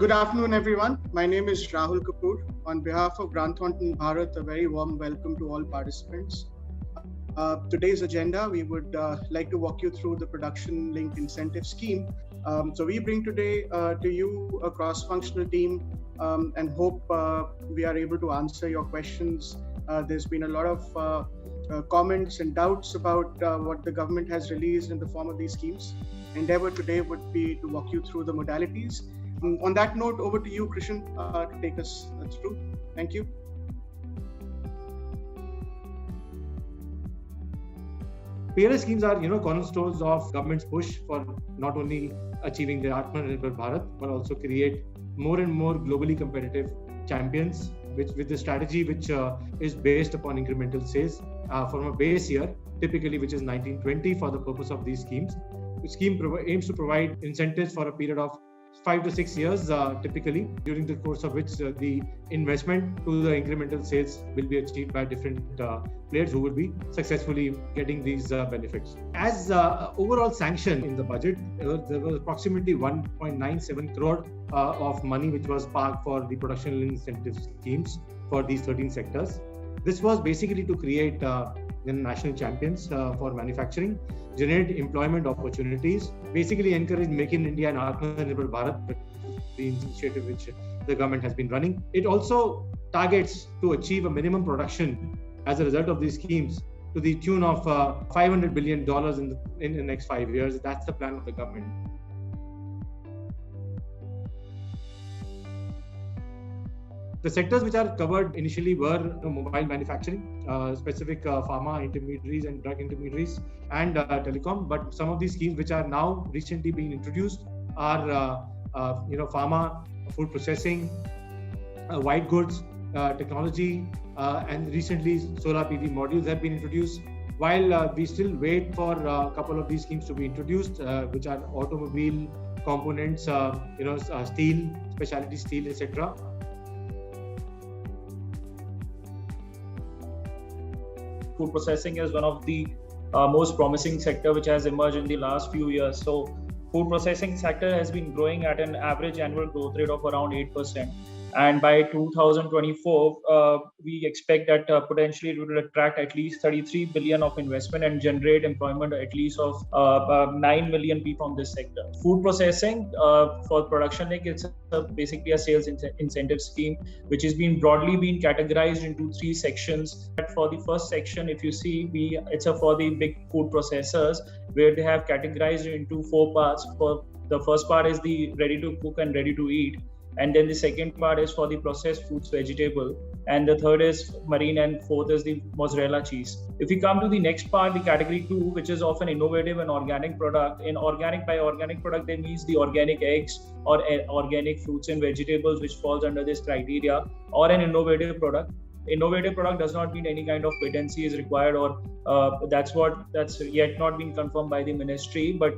good afternoon, everyone. My name is Rahul Kapoor. On behalf of Grant Thornton Bharat, a very warm welcome to all participants. Today's agenda, we would like to walk you through the production linked incentive scheme. So we bring today to you a cross-functional team and hope we are able to answer your questions. There's been a lot of comments and doubts about what the government has released in the form of these schemes. Endeavor today would be to walk you through the modalities. On that note, over to you, Krishan, to take us through. Thank you. PLI schemes are, cornerstones of government's push for not only achieving the Atmanirbhar Bharat, but also create more and more globally competitive champions, with the strategy which is based upon incremental sales from a base year, typically which is 1920 for the purpose of these schemes. The scheme aims to provide incentives for a period of 5 to 6 years, typically, during the course of which the investment to the incremental sales will be achieved by different players who will be successfully getting these benefits. As overall sanction in the budget, there was approximately 1.97 crore of money which was parked for the production incentive schemes for these 13 sectors. This was basically to create national champions for manufacturing, generate employment opportunities, basically encourage Make in India and Atmanirbhar Bharat, the initiative which the government has been running. It also targets to achieve a minimum production as a result of these schemes to the tune of $500 billion in the next 5 years. That's the plan of the government. The sectors which are covered initially were mobile manufacturing, specific pharma intermediaries and drug intermediaries, and telecom. But some of these schemes which are now recently being introduced are, pharma, food processing, white goods, technology, and recently solar PV modules have been introduced. While we still wait for a couple of these schemes to be introduced, which are automobile components, steel, specialty steel, etc. Food processing is one of the most promising sector which has emerged in the last few years. So food processing sector has been growing at an average annual growth rate of around 8%. And by 2024, we expect that potentially it will attract at least 33 billion of investment and generate employment at least of 9 million people from this sector. Food processing for production link, it's basically a sales incentive scheme, which is broadly categorized into 3 sections. For the first section, if you see, it's for the big food processors, where they have categorized into 4 parts. For the first part is the ready to cook and ready to eat. And then the second part is for the processed foods, vegetable, and the third is marine, and fourth is the mozzarella cheese. If we come to the next part, the category 2, which is of an innovative and organic product. In organic, by organic product, they means the organic eggs or organic fruits and vegetables, which falls under this criteria, or an innovative product. Innovative product does not mean any kind of patency is required, or that's yet not been confirmed by the ministry, but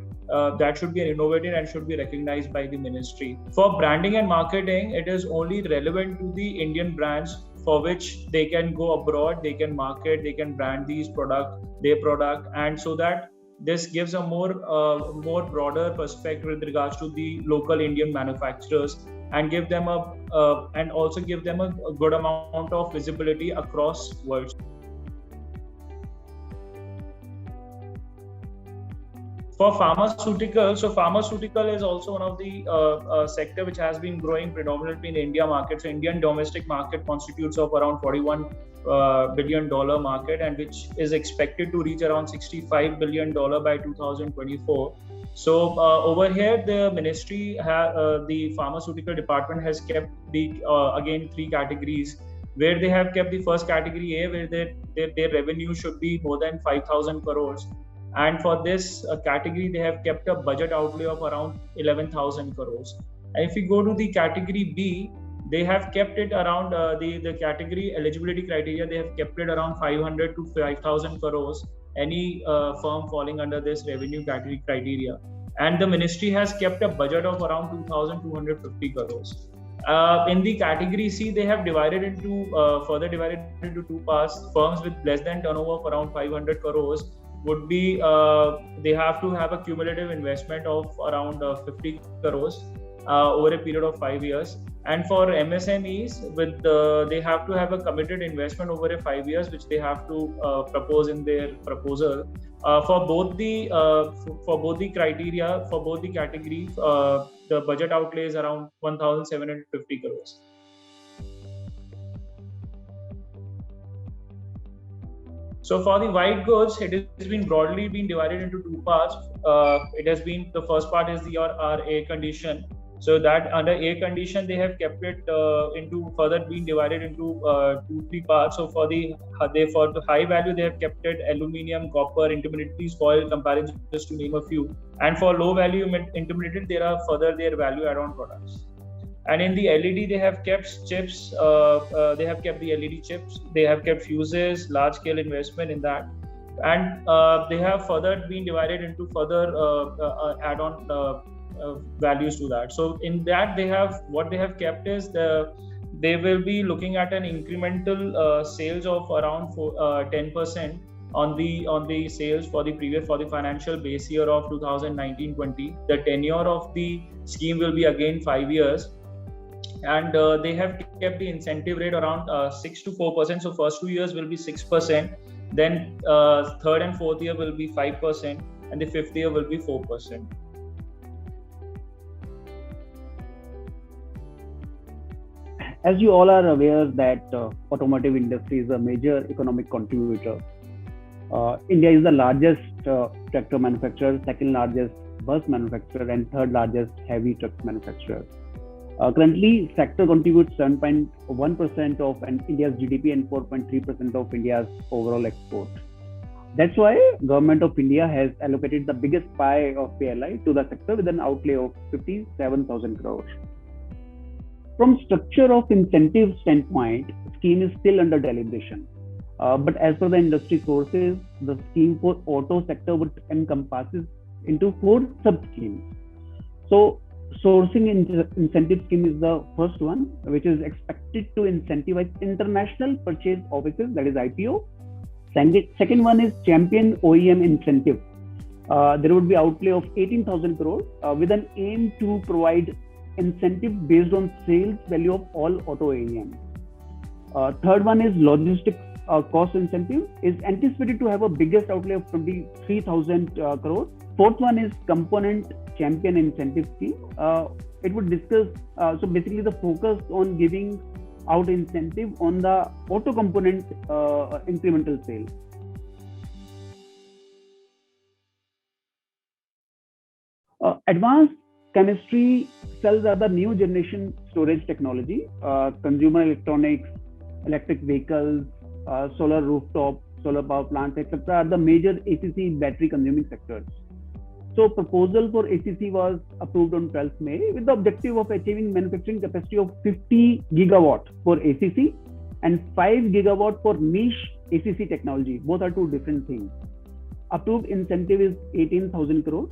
that should be an innovative and should be recognized by the ministry. For branding and marketing, it is only relevant to the Indian brands, for which they can go abroad, they can market, they can brand their product, and so that this gives a more broader perspective with regards to the local Indian manufacturers, and give them a good amount of visibility across world. For pharmaceutical, so pharmaceutical is also one of the sector which has been growing predominantly in India market. So Indian domestic market constitutes of around $41 billion market, and which is expected to reach around $65 billion by 2024. So over here, the ministry, the pharmaceutical department has kept the again 3 categories, where they have kept the first category A, where their revenue should be more than 5,000 crores. And for this category, they have kept a budget outlay of around 11,000 crores. And if we go to the category B, they have kept it around the category eligibility criteria. They have kept it around 500 to 5,000 crores. Any firm falling under this revenue category criteria. And the ministry has kept a budget of around 2,250 crores. In the category C, they have further divided into 2 parts. Firms with less than turnover of around 500 crores would be, they have to have a cumulative investment of around 50 crores. over a period of 5 years. And for MSMEs, they have to have a committed investment over a 5 years, which they have to propose in their proposal. For both the criteria, for both the categories, the budget outlay is around 1,750 crores. So for the white goods, it has been broadly divided into two parts. It has been, the first part is our A condition. So that under A condition, they have kept it into further being divided into 2-3 parts. So for the high value, they have kept it aluminium, copper, intermediaries, foil, comparison, just to name a few. And for low value intermediate, there are further their value add-on products. And in the LED, they have kept chips. They have kept the LED chips. They have kept fuses, large-scale investment in that, and they have further been divided into further add-on values to that. So in that, what they have kept is they will be looking at an incremental sales of around 10% on the sales for the financial base year of 2019-20. The tenure of the scheme will be again 5 years. And they have kept the incentive rate around 6 to 4%. So first 2 years will be 6%, then third and fourth year will be 5%, and the fifth year will be 4%. As you all are aware that automotive industry is a major economic contributor. India is the largest tractor manufacturer, second largest bus manufacturer, and third largest heavy truck manufacturer. Currently, sector contributes 7.1% of India's GDP and 4.3% of India's overall export. That's why Government of India has allocated the biggest pie of PLI to the sector with an outlay of 57,000 crores. From structure of incentive standpoint, scheme is still under deliberation. But as per the industry sources, the scheme for auto sector would encompasses into 4 sub-schemes. So, sourcing incentive scheme is the first one, which is expected to incentivize international purchase offices, that is IPO. Second one is champion OEM incentive. There would be outlay of 18,000 crores with an aim to provide incentive based on sales value of all auto OEMs. Third one is logistics cost incentive, is anticipated to have a biggest outlay of 23,000 crores. Fourth one is component champion incentive scheme. It would discuss, so basically the focus on giving out incentive on the auto component incremental sale. Advanced chemistry cells are the new generation storage technology. Consumer electronics, electric vehicles, solar rooftop, solar power plants, etc. are the major ACC battery consuming sectors. So proposal for ACC was approved on 12th May with the objective of achieving manufacturing capacity of 50 gigawatt for ACC and 5 gigawatt for niche ACC technology. Both are two different things. Approved incentive is 18,000 crores.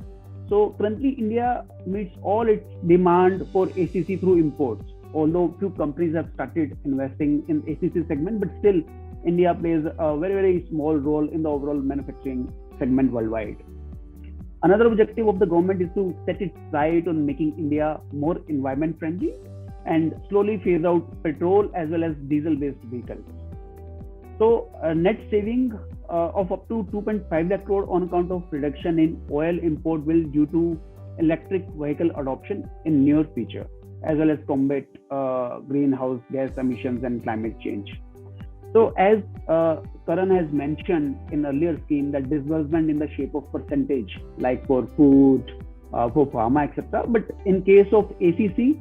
So currently India meets all its demand for ACC through imports. Although few companies have started investing in ACC segment, but still India plays a very, very small role in the overall manufacturing segment worldwide. Another objective of the government is to set its sight on making India more environment friendly and slowly phase out petrol as well as diesel based vehicles. So net saving of up to 2.5 lakh crore on account of reduction in oil import will due to electric vehicle adoption in near future, as well as combat greenhouse gas emissions and climate change. So as Karan has mentioned in earlier scheme, that disbursement in the shape of percentage, like for food, for pharma, etc. But in case of ACC,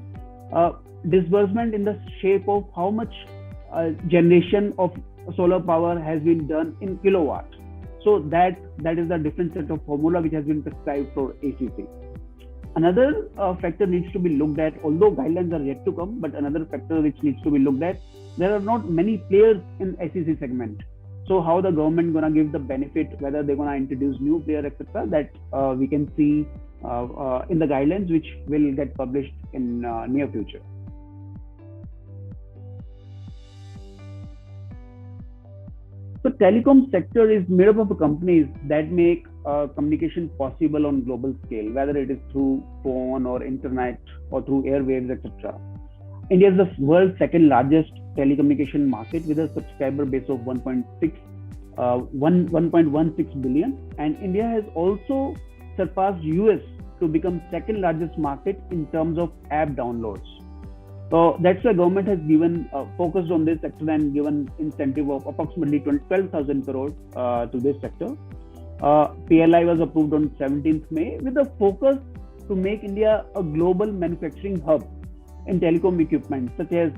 disbursement in the shape of how much generation of solar power has been done in kilowatt. So that is the different set of formula which has been prescribed for ACC. Another factor needs to be looked at, although guidelines are yet to come, but another factor which needs to be looked at, there are not many players in ACC segment. So how the government gonna give the benefit, whether they're gonna introduce new player, etc. That we can see in the guidelines which will get published in near future. So telecom sector is made up of companies that make communication possible on global scale, whether it is through phone or internet or through airwaves, etc. India is the world's second largest telecommunication market with a subscriber base of 1.16 billion, and India has also surpassed US to become second largest market in terms of app downloads. So that's why government has given focused on this sector and given incentive of approximately 12,000 crore to this sector. PLI was approved on 17th May with a focus to make India a global manufacturing hub in telecom equipment such as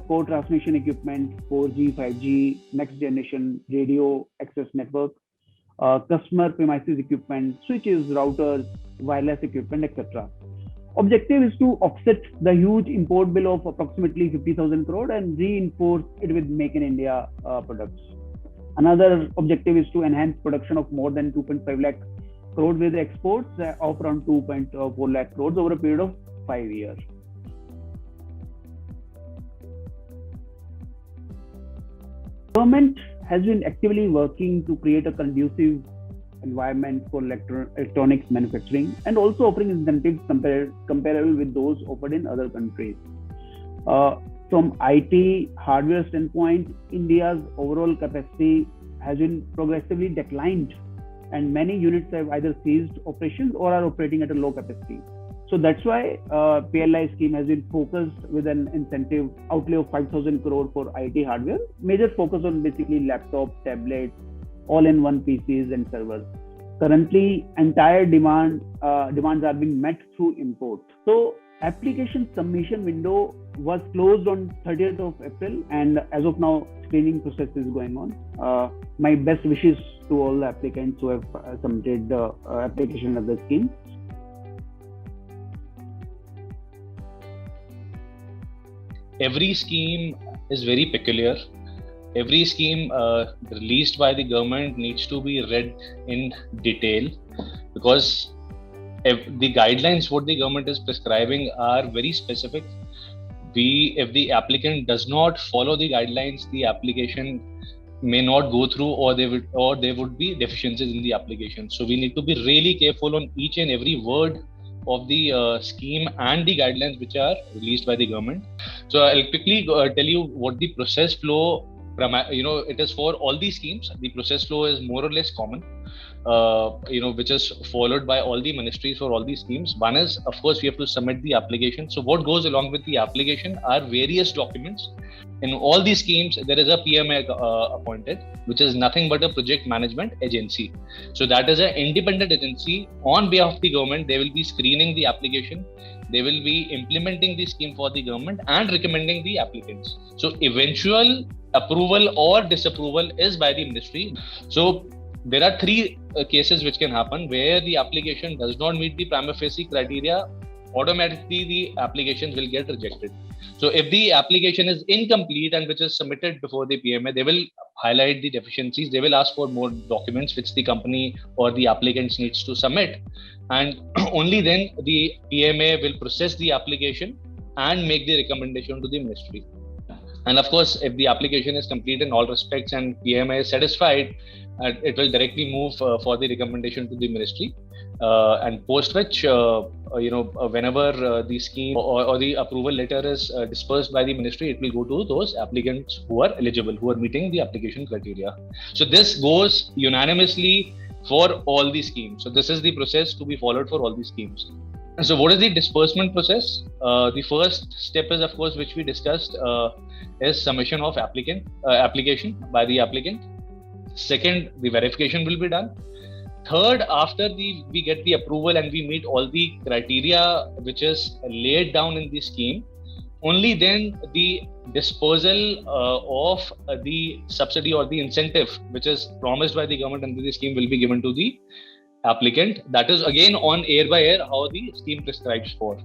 core transmission equipment, 4G, 5G, next generation radio access network, customer premises equipment, switches, routers, wireless equipment, etc. Objective is to offset the huge import bill of approximately 50,000 crore and reinforce it with Make in India products. Another objective is to enhance production of more than 2.5 lakh crore with exports of around 2.4 lakh crores over a period of 5 years. Government has been actively working to create a conducive environment for electronics manufacturing and also offering incentives comparable with those offered in other countries. From IT hardware standpoint, India's overall capacity has been progressively declined, and many units have either ceased operations or are operating at a low capacity. So that's why PLI scheme has been focused with an incentive outlay of 5,000 crore for IT hardware, major focus on basically laptops, tablets, all-in-one PCs and servers. Currently, entire demands are being met through import. So application submission window was closed on 30th of April, and as of now, screening process is going on. My best wishes to all the applicants who have submitted the application of the scheme. Every scheme is very peculiar. Every scheme released by the government needs to be read in detail, because the guidelines what the government is prescribing are very specific. If the applicant does not follow the guidelines, the application may not go through, or there would be deficiencies in the application. So we need to be really careful on each and every word of the scheme and the guidelines which are released by the government. So I'll quickly tell you what the process flow, it is for all these schemes. The process flow is more or less common, which is followed by all the ministries for all these schemes. One is, of course, we have to submit the application. So what goes along with the application are various documents. In all these schemes, there is a PMA appointed, which is nothing but a project management agency. So that is an independent agency on behalf of the government. They will be screening the application. They will be implementing the scheme for the government and recommending the applicants. So eventual approval or disapproval is by the ministry. So there are three cases which can happen where the application does not meet the prima facie criteria. Automatically the applications will get rejected. So if the application is incomplete and which is submitted before the PMA, they will highlight the deficiencies. They will ask for more documents which the company or the applicants needs to submit, and only then the PMA will process the application and make the recommendation to the ministry. And of course, if the application is complete in all respects and PMA is satisfied, it will directly move for the recommendation to the ministry. And post which, whenever the scheme or the approval letter is dispersed by the ministry, it will go to those applicants who are eligible, who are meeting the application criteria. So this goes unanimously for all the schemes. So this is the process to be followed for all the schemes. And so what is the disbursement process? The first step is, of course, which we discussed, is submission of application by the applicant. Second, the verification will be done. Third, after we get the approval and we meet all the criteria which is laid down in the scheme, only then the disposal of the subsidy or the incentive which is promised by the government under the scheme will be given to the applicant. That is again on air by air how the scheme prescribes for.